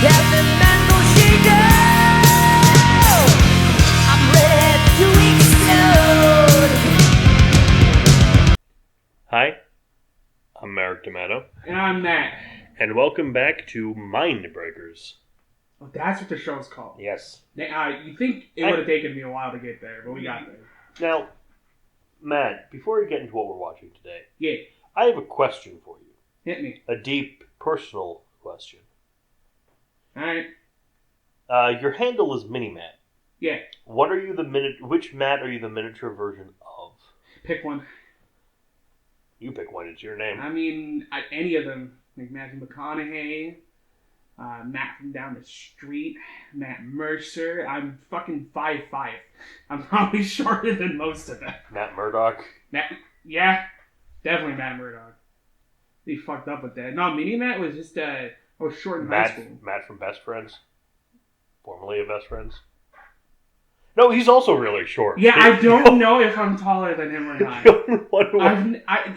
Every man go shaker. I'm ready to explode. Hi, I'm Merrick D'Amato. And I'm Matt. And welcome back to Mindbreakers. Oh, that's what the show's called. Yes. You think it would have taken me a while to get there, but we got there. Now, Matt, before we get into what we're watching today, Yeah. I have a question for you. Hit me. A deep, personal question. Alright. Your handle is Mini Matt. Yeah. What are you which Matt are you the miniature version of? Pick one. You pick one, it's your name. I mean, any of them. Like Matthew McConaughey, Matt from down the street, Matt Mercer. I'm fucking 5'5". I'm probably shorter than most of them. Matt Murdock. Yeah. Definitely Matt Murdock. He fucked up with that. No, Mini Matt was just, I was short in high school. Matt from Best Friends. Formerly of Best Friends. No, he's also really short. Yeah, I don't know if I'm taller than him or not.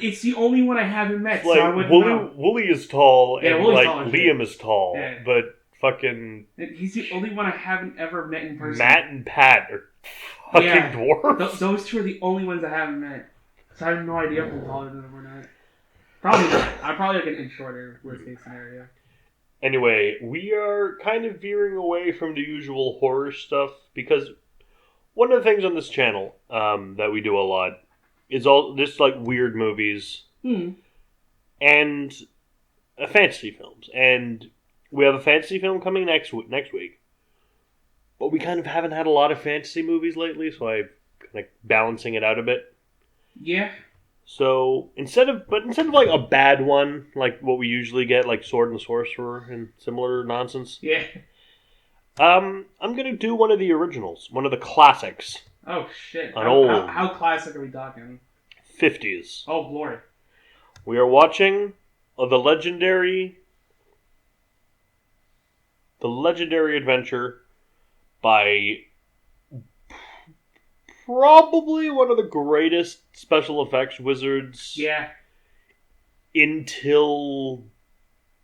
It's the only one I haven't met, like, so I wouldn't know. Wooly is tall, Yeah, and Wooly's like tall as Liam shit. is tall, Yeah. but fucking He's the only one I haven't ever met in person. Matt and Pat are fucking dwarves. Those two are the only ones I haven't met. So I have no idea if I'm taller than them or not. Probably not. I'm probably like an inch shorter, worst case scenario. Anyway, we are kind of veering away from the usual horror stuff because one of the things on this channel that we do a lot is all just like weird movies and fantasy films. And we have a fantasy film coming next week, but we kind of haven't had a lot of fantasy movies lately, so I'm kind of balancing it out a bit. Yeah. So instead of like a bad one, like what we usually get, like Sword and Sorcerer and similar nonsense. Yeah. I'm gonna do one of the originals, one of the classics. Oh shit! How classic are we talking? 50s. Oh glory! We are watching the legendary adventure by probably one of the greatest special effects wizards. Yeah. Until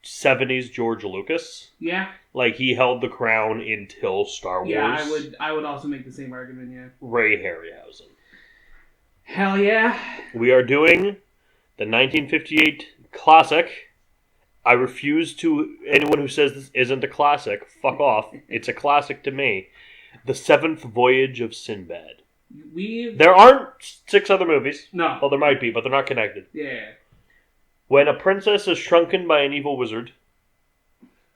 70s George Lucas. Yeah. Like, he held the crown until Star Wars. Yeah, I would also make the same argument, yeah. Ray Haryhausen. Hell yeah. We are doing the 1958 classic. I refuse to... Anyone who says this isn't a classic, fuck off. It's a classic to me. The Seventh Voyage of Sinbad. There aren't 6 other movies. No. Well, there might be, but they're not connected. Yeah. When a princess is shrunken by an evil wizard...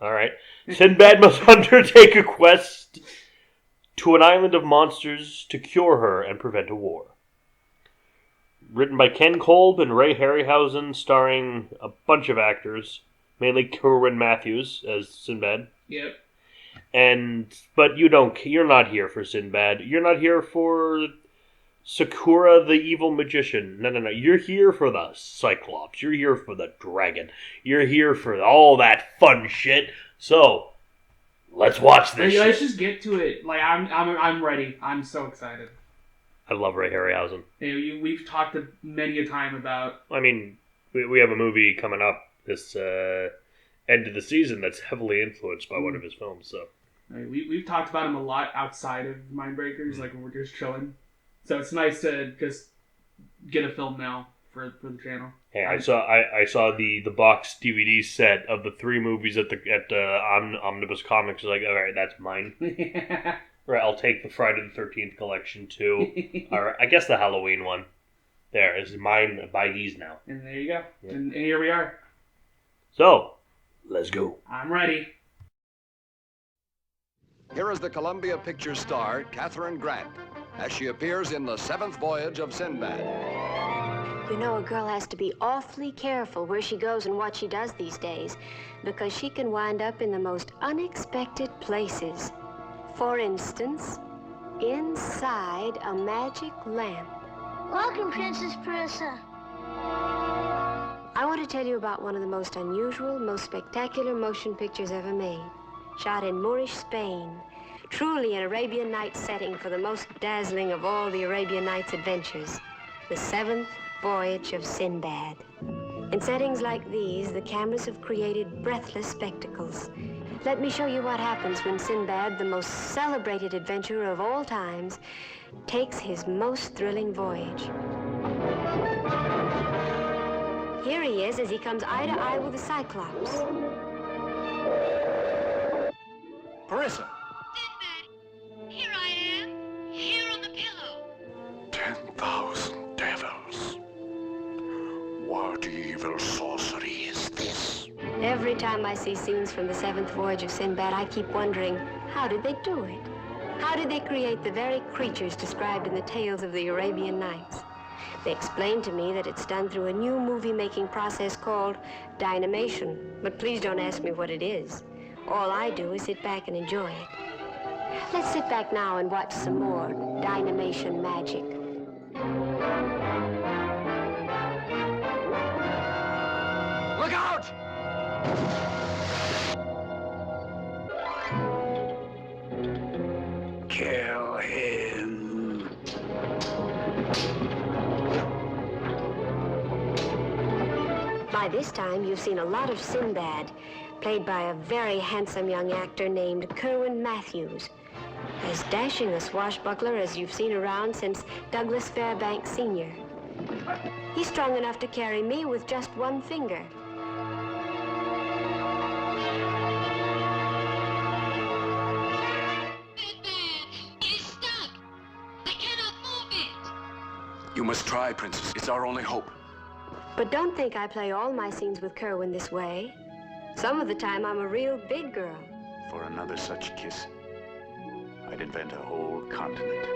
Alright. Sinbad must undertake a quest to an island of monsters to cure her and prevent a war. Written by Ken Kolb and Ray Haryhausen, starring a bunch of actors, mainly Kerwin Matthews as Sinbad. Yep. But you're not here for Sinbad. You're not here for Sakura the evil magician. No. You're here for the Cyclops. You're here for the dragon. You're here for all that fun shit. So, let's watch this shit. Let's just get to it. Like, I'm ready. I'm so excited. I love Ray Harryhausen. We've talked many a time about... I mean, we have a movie coming up this end of the season that's heavily influenced by one of his films. So we've talked about him a lot outside of Mindbreakers, like when we're just chilling. So it's nice to just get a film now for the channel. Hey, I saw the box DVD set of the 3 movies at Omnibus Comics. I was like, all right, that's mine. Yeah. Right, I'll take the Friday the 13th collection too. All right, I guess the Halloween one. There is mine. Buy these now. And there you go. Yeah. And here we are. So, let's go. I'm ready. Here is the Columbia Pictures star, Katharine Grant, as she appears in The Seventh Voyage of Sinbad. You know, a girl has to be awfully careful where she goes and what she does these days, because she can wind up in the most unexpected places. For instance, inside a magic lamp. Welcome, Princess Parissa. I want to tell you about one of the most unusual, most spectacular motion pictures ever made. Shot in Moorish Spain. Truly an Arabian Nights setting for the most dazzling of all the Arabian Nights adventures. The Seventh Voyage of Sinbad. In settings like these, the cameras have created breathless spectacles. Let me show you what happens when Sinbad, the most celebrated adventurer of all times, takes his most thrilling voyage. Here he is as he comes eye to eye with the Cyclops. Parissa! Sinbad, here I am, here on the pillow. 10,000 devils. What evil sorcery is this? Every time I see scenes from the seventh voyage of Sinbad, I keep wondering, how did they do it? How did they create the very creatures described in the tales of the Arabian Nights? They explained to me that it's done through a new movie-making process called dynamation. But please don't ask me what it is. All I do is sit back and enjoy it. Let's sit back now and watch some more dynamation magic. Look out! Kill him. By this time, you've seen a lot of Sinbad, played by a very handsome young actor named Kerwin Matthews. As dashing a swashbuckler as you've seen around since Douglas Fairbanks Sr. He's strong enough to carry me with just one finger. Sinbad, it is stuck. I cannot move it. You must try, Princess. It's our only hope. But don't think I play all my scenes with Kerwin this way. Some of the time, I'm a real big girl. For another such kiss, I'd invent a whole continent.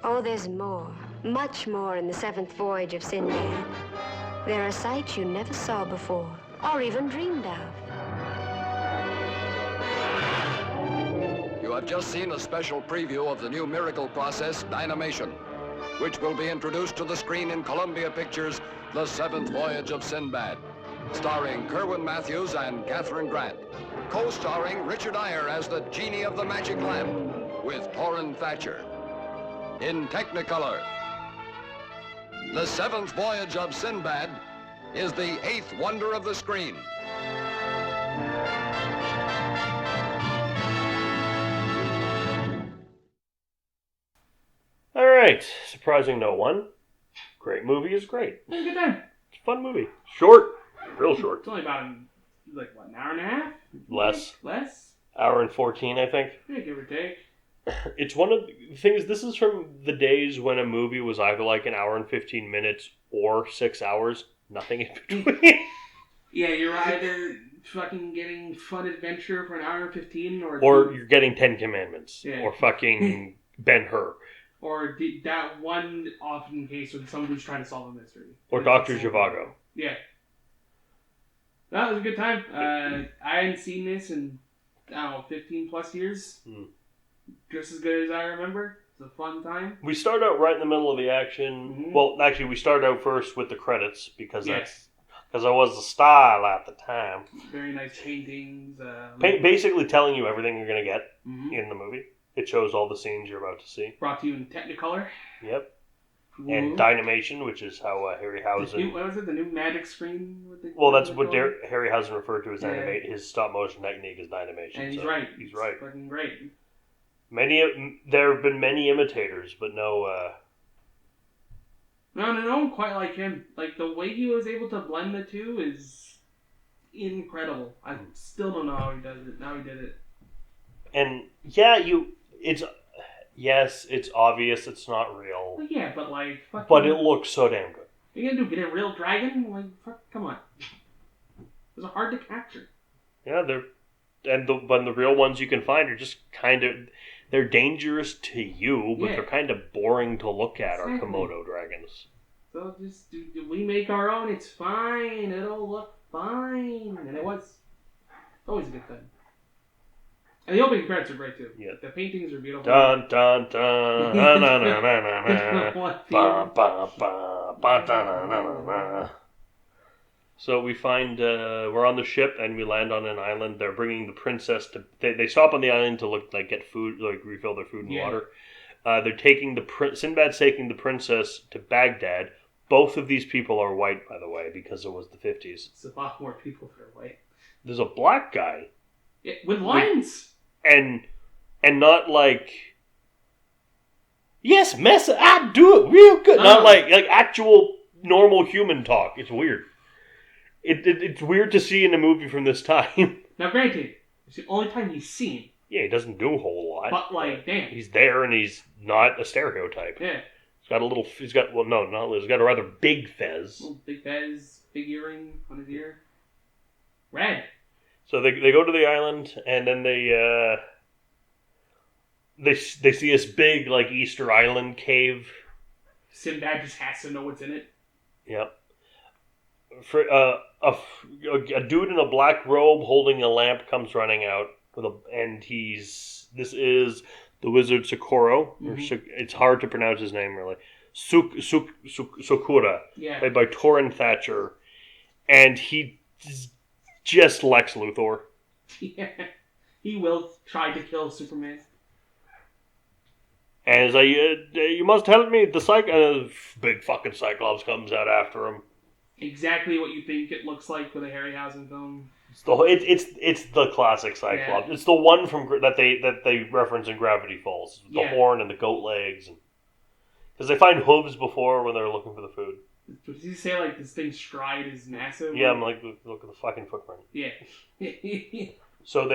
Oh, there's more, much more in the seventh voyage of Sinbad. There are sights you never saw before, or even dreamed of. You have just seen a special preview of the new miracle process, dynamation, which will be introduced to the screen in Columbia Pictures' The Seventh Voyage of Sinbad, starring Kerwin Matthews and Catherine Grant, co-starring Richard Eyre as the Genie of the Magic Lamp, with Torrin Thatcher. In Technicolor, The Seventh Voyage of Sinbad is the 8th wonder of the screen. All right, surprising no one. Great movie is great. It was a good time. It's a fun movie. Short, real short. It's only about, an hour and a half? Less. Less? Hour and 14, I think. Yeah, give or take. It's one of the things, this is from the days when a movie was either like an hour and 15 minutes or 6 hours. Nothing in between. Yeah, you're either fucking getting Fun Adventure for an hour and 15 or you're getting 10 Commandments. Yeah. Or fucking Ben-Hur. Or that one often case with someone who's trying to solve a mystery. Or Dr. Zhivago. Yeah. That was a good time. I hadn't seen this in, 15 plus years. Just as good as I remember. It's a fun time. We start out right in the middle of the action. Mm-hmm. Well, actually, we start out first with the credits because Yeah. that's because I was the style at the time. Very nice paintings. Basically telling you everything you're going to get Mhm. in the movie. It shows all the scenes you're about to see. Brought to you in Technicolor. Yep. Woo. And Dynamation, which is how Harryhausen... What was it? The new magic screen? Well, that's what Harryhausen referred to as Yeah. animate. His stop-motion technique is Dynamation. And he's so right. He's right. Fucking great. There have been many imitators, but no... No, quite like him. Like, the way he was able to blend the two is incredible. I still don't know how he does it. Now he did it. And, yeah, Yes, it's obvious it's not real. Well, yeah, but like, fucking... But it looks so damn good. What are you gonna do? Get a real dragon? Like, fuck, come on. Those are hard to capture. Yeah, but the real ones you can find are just kind of... They're dangerous to you, but Yeah. they're kind of boring to look at, our Exactly. Komodo dragons. So just, do we make our own? It's fine. It'll look fine. And it was. Always a good thing. And the opening credits are great too. Yeah. The paintings are beautiful. Dun dun dun na na na na na What ba ba ba ba da na na na na. So we find we're on the ship and we land on an island. They're bringing the princess to. They stop on the island to get food, refill their food and Yeah. water. They're taking Sinbad's taking the princess to Baghdad. Both of these people are white, by the way, because it was the 50s. It's a lot more people that are white. there's a black guy. Yeah, with lines. And not like, yes, Mesa, I do it real good. No. Not like actual normal human talk. It's weird. It's weird to see in a movie from this time. Now, granted, it's the only time he's seen. Yeah, he doesn't do a whole lot. But, like, damn. He's there and he's not a stereotype. Yeah. He's got a rather big fez. Little big fez, big earring on his ear. Red. So they go to the island and then they see this big, like, Easter Island cave. Sinbad just has to know what's in it. Yep. For a dude in a black robe holding a lamp comes running out this is the wizard Sakura. It's hard to pronounce his name really. Sakura, Yeah. played by Torrin Thatcher, and he's just Lex Luthor. Yeah. He will try to kill Superman. And he's like, you must help me. The big fucking Cyclops comes out after him. Exactly what you think it looks like with a Harryhausen film. It's the classic Cyclops. Yeah. It's the one from that they reference in Gravity Falls. The horn and the goat legs, because they find hooves before when they're looking for the food. Did you say like this thing's stride is massive? Yeah, I'm like, look at the fucking footprint. Yeah. So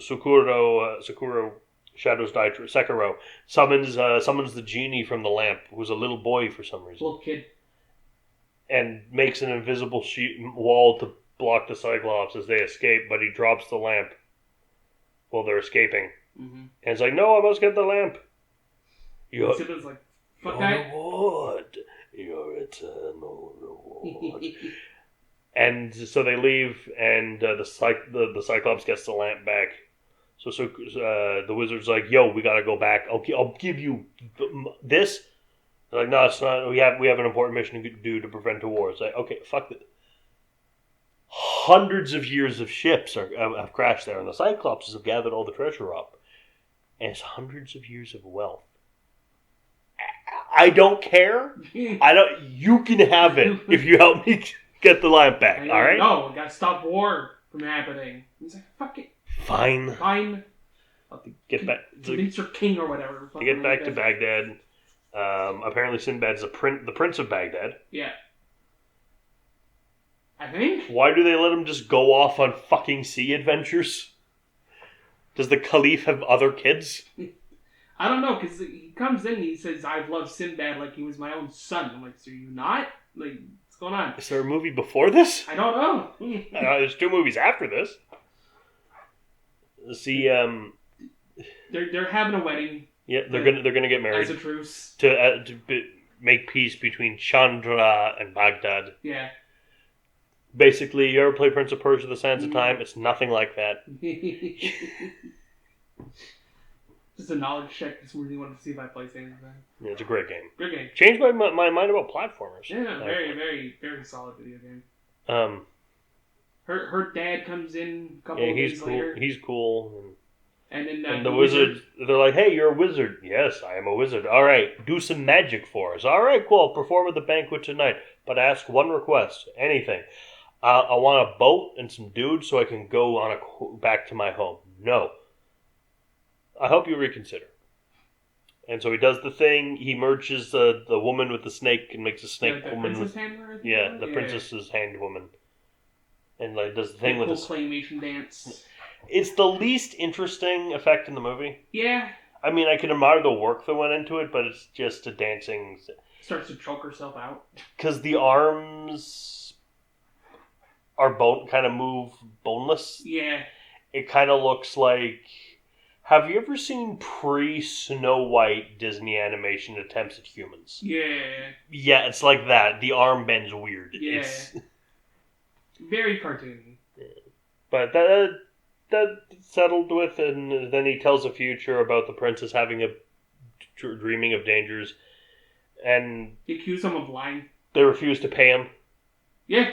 Sakura Shadows Die Sekiro summons the genie from the lamp, who's a little boy for some reason. Little kid. And makes an invisible wall to block the Cyclops as they escape, but he drops the lamp while they're escaping. Mm-hmm. And it's like, no, I must get the lamp. Sinbad's like, fuck that. Reward. Your eternal reward. And so they leave, and the Cyclops gets the lamp back. So the wizard's like, yo, we gotta go back. I'll give you this. They're like, no, it's not. We have an important mission to do to prevent a war. It's like, okay, fuck it. Hundreds of years of ships have crashed there, and the Cyclops have gathered all the treasure up. And it's hundreds of years of wealth. I don't care. You can have it if you help me get the lamp back. All right? No, we gotta stop war from happening. He's like, fuck it. Fine. I'll get back. Convince your king or whatever. To get back to Baghdad. Apparently Sinbad's the Prince of Baghdad. Yeah. I think. Why do they let him just go off on fucking sea adventures? Does the Caliph have other kids? I don't know, because he comes in and he says, I've loved Sinbad like he was my own son. I'm like, so you not? Like, what's going on? Is there a movie before this? I don't know. There's 2 movies after this. See, They're having a wedding. Yeah, they're gonna get married as a truce to make peace between Chandra and Baghdad. Yeah. Basically, you ever play Prince of Persia: The Sands of Time? It's nothing like that. Just a knowledge check. Just really wanted to see if I play Sands of Time. Yeah, it's a great game. Great game. Changed my mind about platformers. Yeah, very, very, very solid video game. Her dad comes in a couple of days later. He's cool. And then the wizard, they're like, hey, you're a wizard. Yes, I am a wizard. All right, do some magic for us. All right, cool. I'll perform at the banquet tonight. But ask one request. Anything. I want a boat and some dudes so I can go back to my home. No. I hope you reconsider. And so he does the thing. He merges the woman with the snake and makes a snake woman. Princess handler? Yeah, the princess's hand woman. And like does the thing with the claymation dance. It's the least interesting effect in the movie. Yeah. I mean, I can admire the work that went into it, but it's just a dancing. Starts to choke herself out. Because the arms are kind of move boneless. Yeah. It kind of looks like. Have you ever seen pre-Snow White Disney animation attempts at humans? Yeah. Yeah, it's like that. The arm bends weird. Yeah. It's very cartoony. Yeah. But that settled with, and then he tells a future about the princess having dreaming of dangers, and they accuse him of lying. They refuse to pay him. Yeah.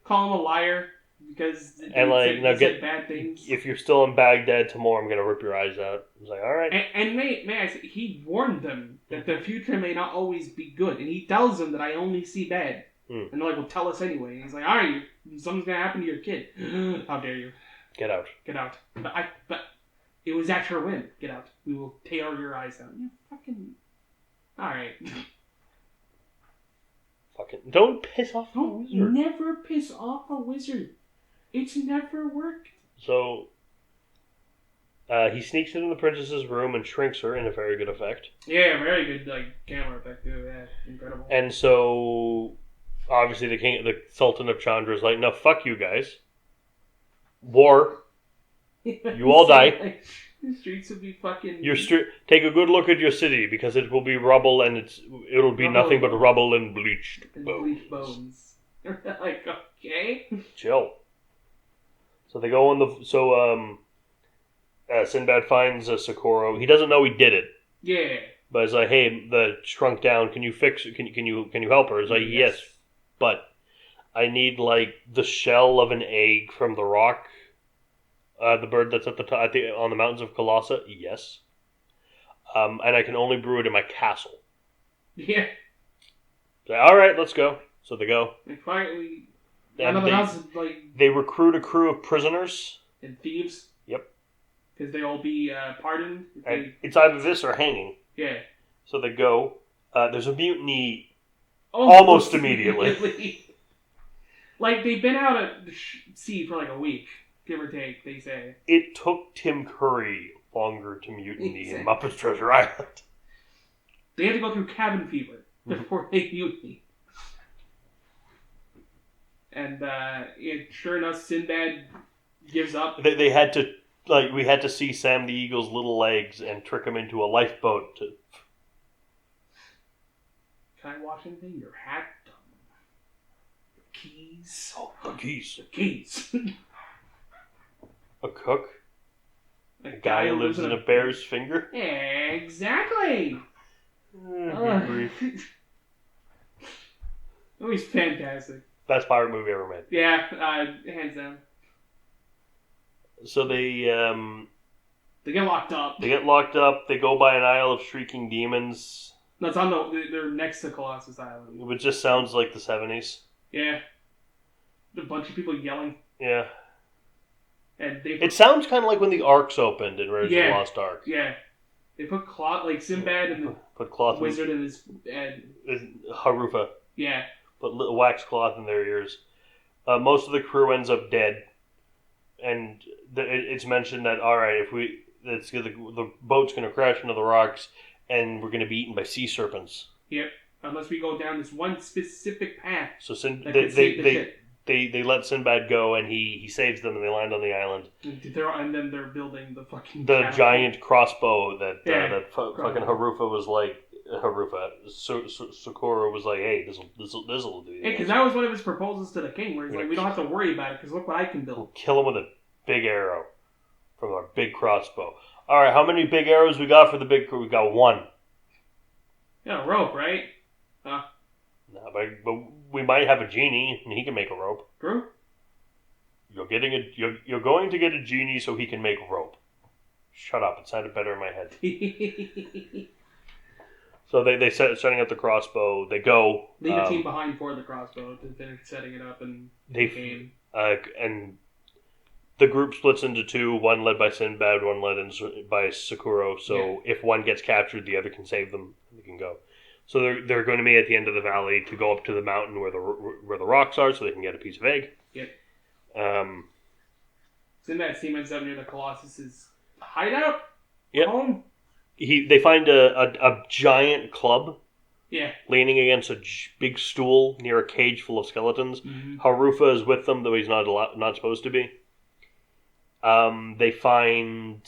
Call him a liar because he said bad things. If you're still in Baghdad tomorrow, I'm gonna rip your eyes out. I was like, all right. And may I say, he warned them that the future may not always be good, and he tells them that I only see bad. Mm. And they're like, well, tell us anyway. And he's like, all right, something's going to happen to your kid. How dare you? Get out. Get out. But it was at your whim. Get out. We will tear your eyes out. You fucking... All right. Fucking don't piss off the Don't wizard. never piss off a wizard. It's never worked. So he sneaks into the princess's room and shrinks her in a very good effect. Yeah, very good camera effect too. Yeah, incredible. And so obviously the Sultan of Chandra is like, no, fuck you guys. War. You all die. The streets would be fucking... Take a good look at your city, because it will be rubble, and it'll be Rubble. nothing but rubble and bleached bones. Like, okay. Chill. So they go on Sinbad finds Socorro. He doesn't know he did it, Yeah. but he's like, "Hey, the shrunk down. Can you fix it? Can you help her?" He's like, "Yes, but I need the shell of an egg from the rock." The bird that's at the top, on the mountains of Colossa, yes. And I can only brew it in my castle. Yeah. So, all right, let's go. So they go. And finally, And nothing else they recruit a crew of prisoners. and thieves. Yep. Because they all be pardoned. And it's either this or hanging. Yeah. So they go. There's a mutiny almost immediately. Like, they've been out at the sea for a week. Give or take, they say. It took Tim Curry longer to mutiny in Muppet's Treasure Island. They had to go through cabin fever before they mutiny. And sure enough, Sinbad gives up. They had to, we had to see Sam the Eagle's little legs and trick him into a lifeboat. Can I watch anything? Your hat? Your keys? Oh, the keys. The keys. A cook? A guy who lives in a bear's finger? Exactly! It was fantastic. Best pirate movie ever made. Yeah, hands down. So they get locked up. They get locked up. They go by an Isle of Shrieking Demons. That's they're next to Colossus Island. It just sounds like the 70s. Yeah. A bunch of people yelling. Yeah. And it sounds kind of like when the Arks opened in Raiders of the Lost Ark. Yeah. They put Sinbad and the wizard in his head. Harufa. Yeah. Put wax cloth in their ears. Most of the crew ends up dead. And it's mentioned that, alright, the boat's going to crash into the rocks and we're going to be eaten by sea serpents. Yep. Unless we go down this one specific path. So they let Sinbad go, and he saves them, and they land on the island. And then they're building the fucking giant crossbow that fucking Harufa was like. Socorro was like, hey, this'll do. Hey, because that was one of his proposals to the king, where he's like, we don't have to worry about it, because look what I can build. We'll kill him with a big arrow from our big crossbow. All right, how many big arrows we got for the big crew? We got one. Yeah, a rope, right? No, but we might have a genie, and he can make a rope. True. You're going to get a genie so he can make rope. Shut up! It sounded better in my head. So they setting up the crossbow. They go. Leave a team behind for the crossbow to finish setting it up and game. And the group splits into two. One led by Sinbad, one led by Socorro. So if one gets captured, the other can save them. They can go. So they're going to meet at the end of the valley to go up to the mountain where the rocks are, so they can get a piece of egg. Yep. Sinbad's team ends up near the Colossus's hideout. Yep. Home. They find a giant club. Yeah. Leaning against a big stool near a cage full of skeletons. Mm-hmm. Harufa is with them, though he's not supposed to be. They find.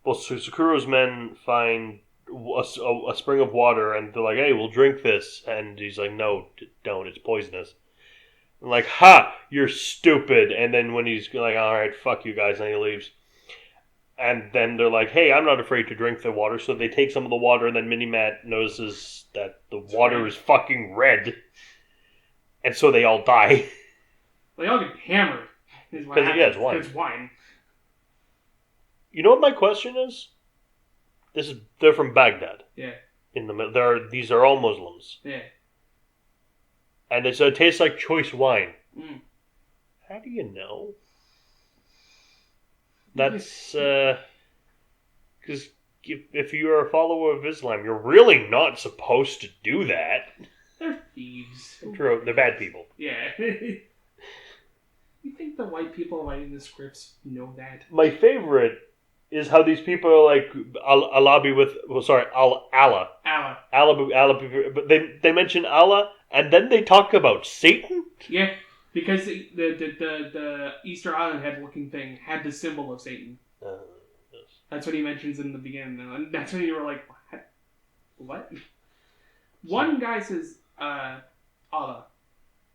Well, Sakuro's men find a spring of water, and they're like, hey, we'll drink this. And he's like, no, don't, it's poisonous. I'm like, ha, you're stupid. And then when he's like, alright, fuck you guys, and he leaves. And then they're like, hey, I'm not afraid to drink the water. So they take some of the water, and then Mini-Matt notices that the water is fucking red. And so they all die. They all get hammered. Because it's wine. It's wine. You know what my question is? They're from Baghdad. Yeah. In the these are all Muslims. Yeah. And it tastes like choice wine. Mm. How do you know? That's because if you're a follower of Islam, you're really not supposed to do that. They're thieves. True, they're bad people. Yeah. You think the white people writing the scripts know that? My favorite is how these people are like Allah be with. Well, sorry, Allah. Allah, but they mention Allah and then they talk about Satan. Yeah, because the Easter Island head looking thing had the symbol of Satan. Yes. That's what he mentions in the beginning, and that's when you were like, what? One guy says Allah.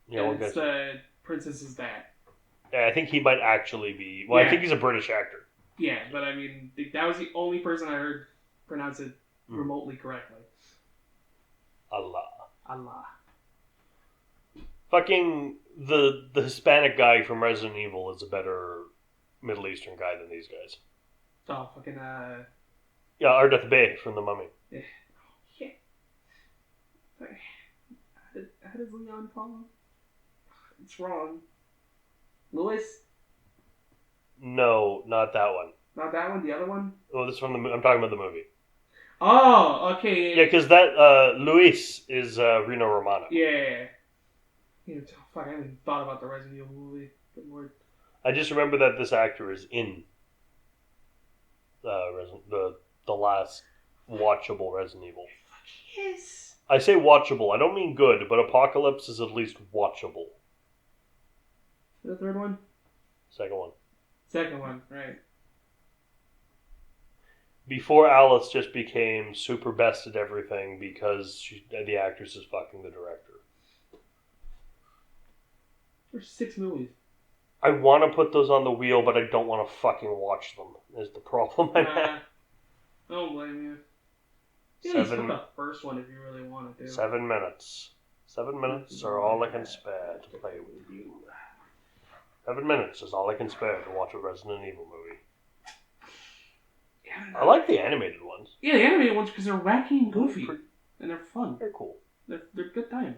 Yeah, and it's the princess's dad. Yeah, I think he might actually be. Well, Yeah. I think he's a British actor. Yeah, but I mean, that was the only person I heard pronounce it remotely correctly. Allah. Allah. Fucking the Hispanic guy from Resident Evil is a better Middle Eastern guy than these guys. Oh, fucking, Yeah, Ardeth Bey from The Mummy. Yeah. How does Leon follow? It's wrong. Lewis? No, not that one. Not that one, the other one? Oh, this is from I'm talking about the movie. Oh, okay. Yeah, because that Luis is Reno Romano. Yeah. Fuck, I haven't even thought about the Resident Evil movie. Good lord. I just remember that this actor is in the last watchable Resident Evil. Yes. I say watchable. I don't mean good, but Apocalypse is at least watchable. The third one? Second one. Second one, right. Before Alice just became super best at everything because the actress is fucking the director. There's 6 movies. I want to put those on the wheel, but I don't want to fucking watch them, is the problem I'm at. I don't blame you. You can put the first one if you really wanted to. 7 minutes. 7 minutes are all I can spare to play with you. 7 minutes is all I can spare to watch a Resident Evil movie. Yeah, I like the animated ones. Yeah, the animated ones because they're wacky and goofy. And they're fun. They're cool. They're good time.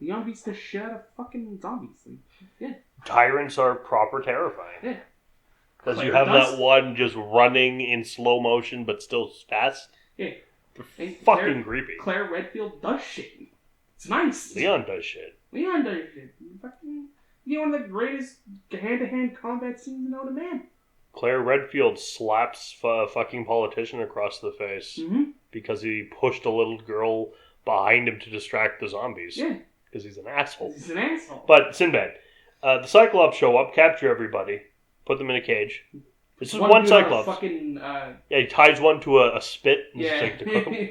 Leon beats the shit out of fucking zombies. Like, yeah. Tyrants are proper terrifying. Yeah. Because you Claire have does. that one just running in slow motion but still fast. Yeah. They're And fucking creepy. Claire Redfield does shit. It's nice. Leon does shit. Leon does shit. Fucking, one of the greatest hand-to-hand combat scenes known to man. Claire Redfield slaps a fucking politician across the face because he pushed a little girl behind him to distract the zombies. Yeah. Because he's an asshole. He's an asshole. But Sinbad, the Cyclops show up, capture everybody, put them in a cage. This is one Cyclops. Fucking, Yeah, he ties one to a spit and yeah. just like to cook him.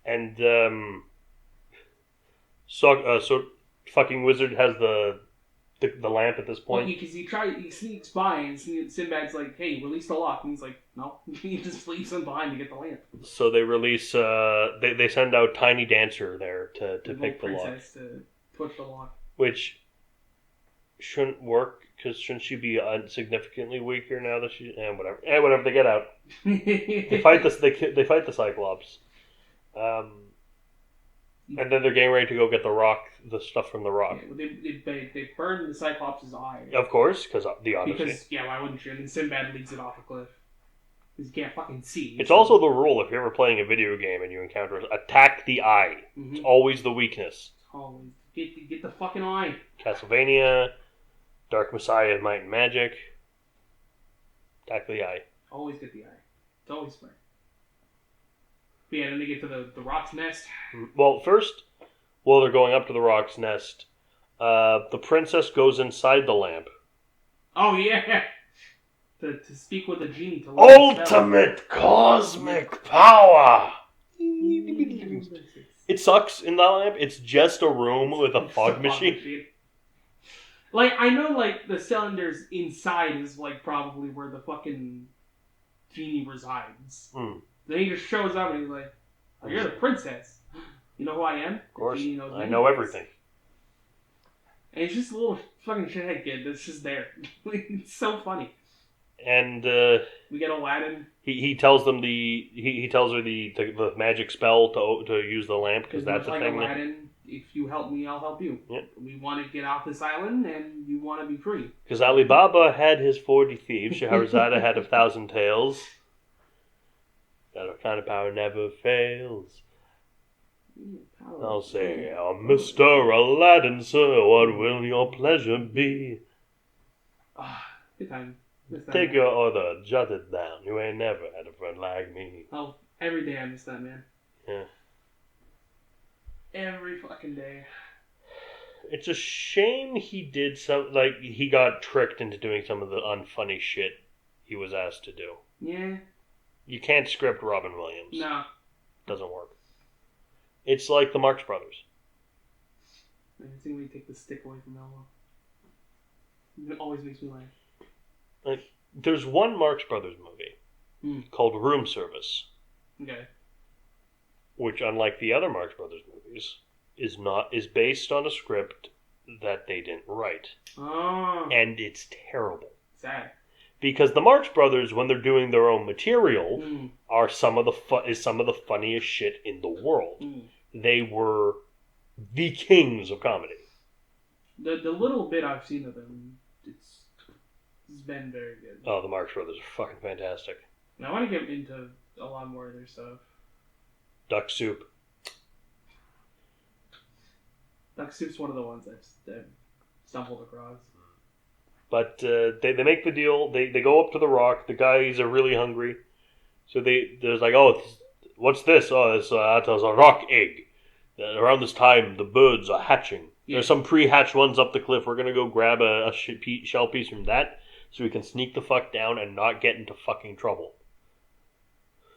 And so fucking Wizard has the lamp at this point. Well, because he sneaks by and Sinbad's like, "Hey, release the lock," and he's like, "No," he just leaves him behind to get the lamp. So they release. They send out Tiny Dancer there to pick the lock, to push the lock, which shouldn't work because shouldn't she be significantly weaker now that she? Whatever. Whatever. They get out. They fight this. They fight the Cyclops. And then they're getting ready to go get the stuff from the rock. Yeah, they burn the Cyclops' eye. Of course, because the Odyssey. Because, yeah, why wouldn't you? And then Sinbad leads it off a cliff. Because you can't fucking see. It's also the rule if you're ever playing a video game and you encounter attack the eye. It's always the weakness. Always. Get the fucking eye. Castlevania, Dark Messiah, Might and Magic. Attack the eye. Always get the eye. It's always fun. But yeah, then they get to the rock's nest. Well, first, while they're going up to the rock's nest, the princess goes inside the lamp. Oh, yeah! To speak with the genie. To light the spell. Ultimate cosmic power! It sucks in that lamp. It's just a room with a fog machine. Like, I know, like, the cylinders inside is, like, probably where the fucking genie resides. Then he just shows up and he's like, "Oh, you're the princess. You know who I am?" Of course. I know everything. And it's just a little fucking shithead kid that's just there. It's so funny. And we get Aladdin. He tells them he tells her the magic spell to use the lamp because that's a like thing. Aladdin, if you help me, I'll help you. Yep. We want to get off this island, and you want to be free. Because Alibaba had his 40 thieves, Shahrazada had 1,000 tales. That kind of power never fails. I'll say, oh, Mr. Aladdin, sir, what will your pleasure be? Good time. Take your order, jot it down. You ain't never had a friend like me. Oh, every day I miss that, man. Yeah. Every fucking day. It's a shame he did he got tricked into doing some of the unfunny shit he was asked to do. Yeah. You can't script Robin Williams. No. Doesn't work. It's like the Marx Brothers. I think we take the stick away from Elmo. It always makes me laugh. Like, there's one Marx Brothers movie called Room Service. Okay. Which, unlike the other Marx Brothers movies, is based on a script that they didn't write. Oh. And it's terrible. Sad. Because the Marx Brothers, when they're doing their own material, are some of the funniest shit in the world. They were the kings of comedy. The little bit I've seen of them, it's been very good. Oh, the Marx Brothers are fucking fantastic. And I want to get into a lot more of their stuff. Duck Soup. Duck Soup's one of the ones I've stumbled across. But they make the deal. They go up to the rock. The guys are really hungry. So there's like, oh, what's this? Oh, it's a rock egg. Around this time, the birds are hatching. Yeah. There's some pre-hatched ones up the cliff. We're going to go grab a shell piece from that so we can sneak the fuck down and not get into fucking trouble.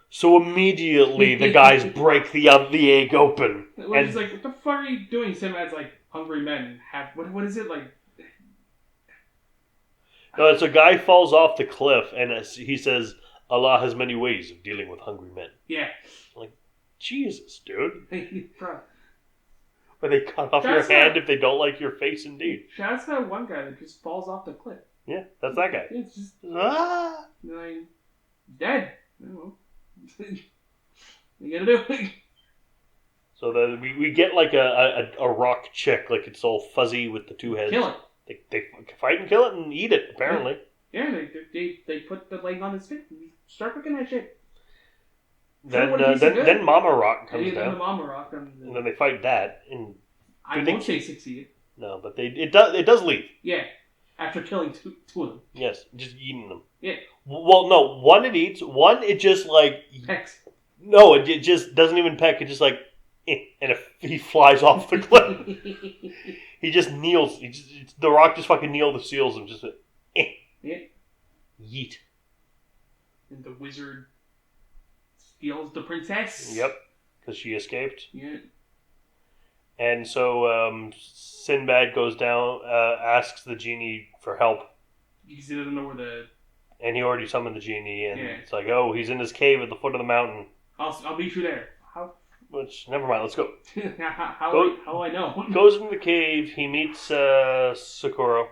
So immediately the guys break the egg open. Well, he's like, what the fuck are you doing? Sinbad's like, hungry men have... What is it like? No, so a guy falls off the cliff and he says, Allah has many ways of dealing with hungry men. Yeah. Like, Jesus, dude. Bro. Or they cut off your hand if they don't like your face, indeed. Shouts to that one guy that just falls off the cliff. Yeah, that's that guy. It's just... Like, dead. I don't know. What you gotta do? So we get like a rock chick, like it's all fuzzy with the two heads. Kill it. They fight and kill it and eat it, apparently. Yeah, they put the leg on his feet and start cooking that shit. Then Mama Rock comes Then down. the Mama Rock comes in. And then they fight that. And I won't say succeed. No, but it does leave. Yeah, after killing two of them. Yes, just eating them. Yeah. Well, no, one it eats, one it just like... Pecks. No, it just doesn't even peck, it just like... and he flies off the cliff. He just kneels. The Rock just fucking kneels the seals and just... Yeah. Yeet. And the wizard steals the princess. Yep, because she escaped. Yeah. And so Sinbad goes down, asks the genie for help. Because he doesn't know where the... And he already summoned the genie, and Yeah. it's like, oh, he's in his cave at the foot of the mountain. I'll meet you there. How? Which, never mind, let's go. how do I know? Goes into the cave, he meets Socorro.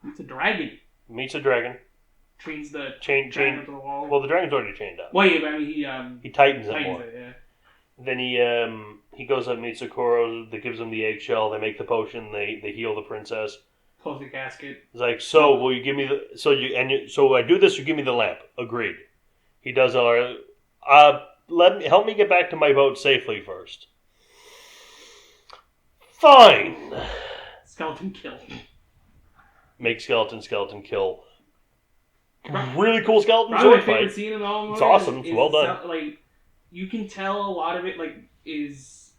It's a dragon. Meets a dragon. Chains the Chain. dragon to the wall. Well, the dragon's already chained up. Well, yeah, but I mean, he tightens it tightens more. it, yeah. Then he goes up and meets Socorro. That gives him the eggshell. They make the potion. They heal the princess. Close the casket. He's like, so will you give me the so I do this? You give me the lamp. Agreed. He does all right. Help me get back to my boat safely first. Fine. Skeleton kill. Make skeleton kill. Really cool skeleton Probably sword my favorite fight. scene in the whole movie. It's awesome. It's well done. Like, you can tell a lot of it. Like, is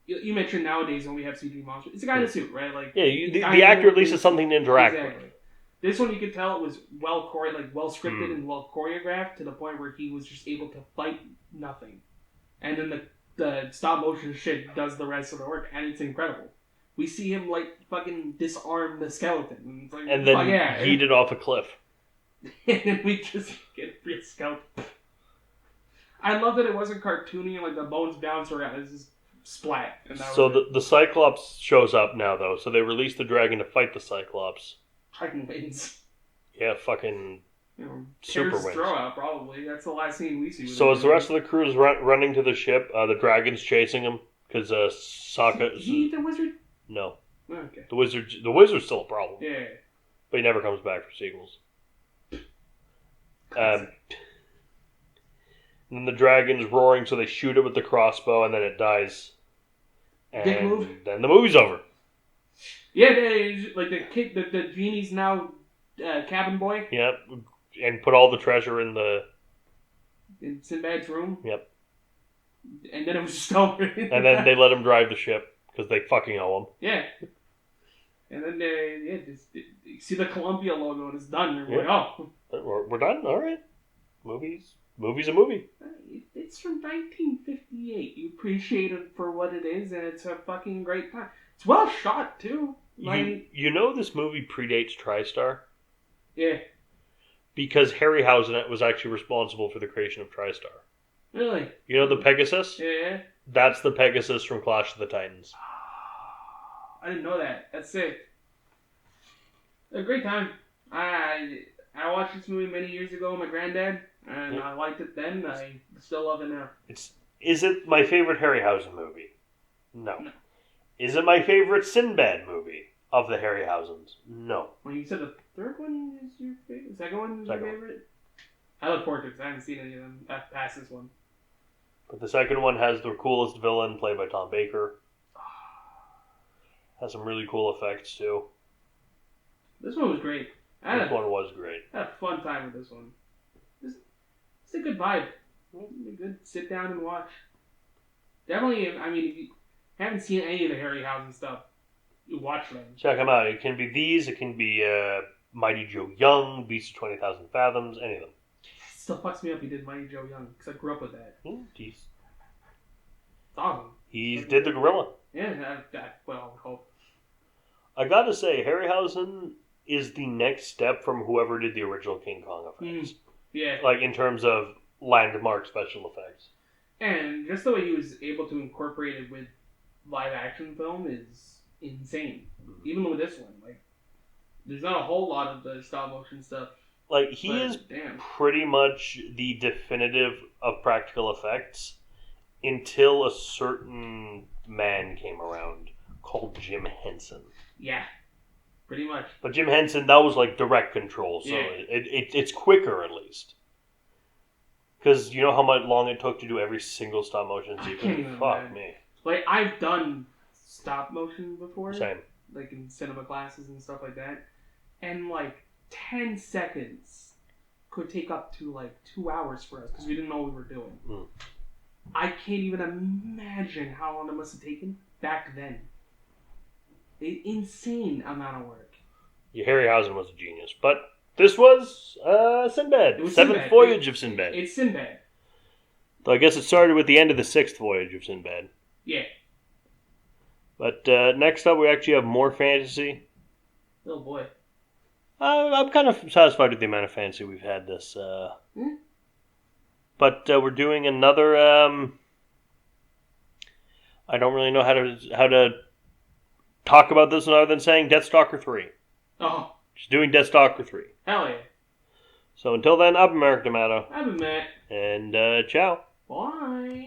you mentioned nowadays when we have CG monsters, it's a guy in a suit, right? Like, Yeah, the actor at least has something to interact exactly. with. This one you could tell it was well scripted and well choreographed to the point where he was just able to fight nothing, and then the stop motion shit does the rest of the work, and it's incredible. We see him like fucking disarm the skeleton, and it's like, And then yeet it off a cliff. and then we just get a free skeleton. I love that it wasn't cartoony and like the bones bounce around. It's just splat. And that So was it. the Cyclops shows up now, though. So they release the dragon to fight the Cyclops. Dragon wins. Yeah, fucking super Tears his wins. throat out, probably. That's the last scene we see. So as the rest of the crew is running to the ship, the dragon's chasing him. Because Sokka... Is he the wizard? No. Oh, okay. The wizard's still a problem. Yeah. But he never comes back for sequels. And then the dragon's roaring, so they shoot it with the crossbow, and then it dies. Dick And move? then the movie's over. Yeah, like the kid, the genie's now cabin boy Yep. And put all the treasure in in Sinbad's room. Yep. And then it was just over. And then they let him drive the ship, because they fucking owe him. Yeah. And then you see the Columbia logo and it's done. You're like, Yeah. oh. We're done? Alright. Movie's a movie. It's from 1958. You appreciate it for what it is, and it's a fucking great time. It's well shot, too. You know this movie predates TriStar? Yeah. Because Harryhausen was actually responsible for the creation of TriStar. Really? You know the Pegasus? Yeah. That's the Pegasus from Clash of the Titans. I didn't know that. That's sick. A great time. I watched this movie many years ago with my granddad, and I liked it then. I still love it now. Is it my favorite Harryhausen movie? No. Is it my favorite Sinbad movie of the Harryhausens? No. When you said the third one is your favorite, the second one is Second your one. favorite? I look forward to it because I haven't seen any of them past this one. But the second one has the coolest villain played by Tom Baker. Has some really cool effects too. This one was great. This one was great. I had a fun time with this one. It's a good vibe. A good sit down and watch. Definitely, I mean, if you haven't seen any of the Harryhausen stuff, you watch them. Check them out. It can be these. It can be Mighty Joe Young, Beast of 20,000 Fathoms, any of them. It still fucks me up he did Mighty Joe Young, because I grew up with that. He's It's awesome. He did the gorilla. Yeah, well, I hope. I gotta say, Harryhausen is the next step from whoever did the original King Kong effects. Yeah. Like, in terms of landmark special effects. And just the way he was able to incorporate it with live action film is insane. Even with this one, like, there's not a whole lot of the stop motion stuff. Like, he is pretty much the definitive of practical effects until a certain man came around called Jim Henson. Yeah, pretty much. But Jim Henson, that was like direct control, so it's quicker at least. Because you know how much long it took to do every single stop motion sequence? Fuck me. Like, I've done stop motion before. Same. Like in cinema classes and stuff like that. And like 10 seconds could take up to like 2 hours for us because we didn't know what we were doing. I can't even imagine how long it must have taken back then. Insane amount of work. Yeah, Harryhausen was a genius. But this was Sinbad. It was Seventh Sinbad. voyage of Sinbad. It's Sinbad. So I guess it started with the end of the sixth voyage of Sinbad. Yeah. But next up, we actually have more fantasy. Oh boy. I'm kind of satisfied with the amount of fantasy we've had this. But we're doing another. I don't really know how to talk about this other than saying Deathstalker 3. Oh. Just doing Deathstalker 3. Hell yeah. So until then, I've been Merrick D'Amato. I've been Matt. And ciao. Bye.